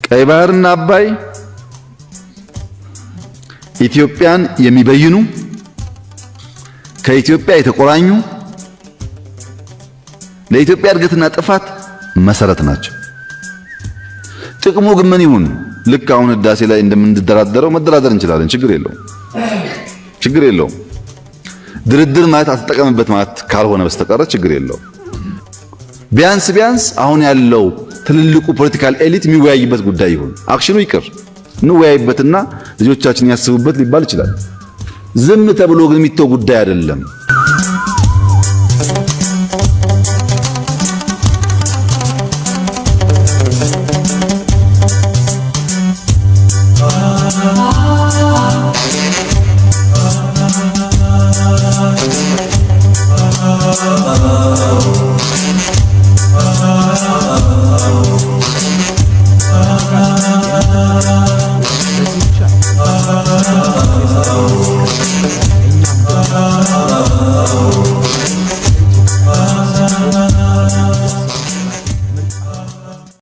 ቀይ ባህርና አባይ ኢትዮጵያን የሚበይኑ ከኢትዮጵያ የተቆራኙ ለኢትዮጵያ እድገትና ጥፋት መሰረት ናቸው። ጥቅሙ ግን ምን ይሁን? ልክ አሁን ህዳሴ ላይ እንደምንደራደረው መደራደር እንችላለን። ችግር የለውም። ድርድር ማለት አትጠቀምበት ማለት ካልሆነ በስተቀር ችግር የለውም። ቢያንስ አሁን ያለው ትልልቁ ፖለቲካል ኤሊት የሚወያይበት ጉዳይ ይሁን። አክሽኑ ይቅር እንወያይበትና ልጆቻችን ያስቡበት ሊባል ይችላል። ዝም ተብሎ ግን የሚተው ጉዳይ አይደለም።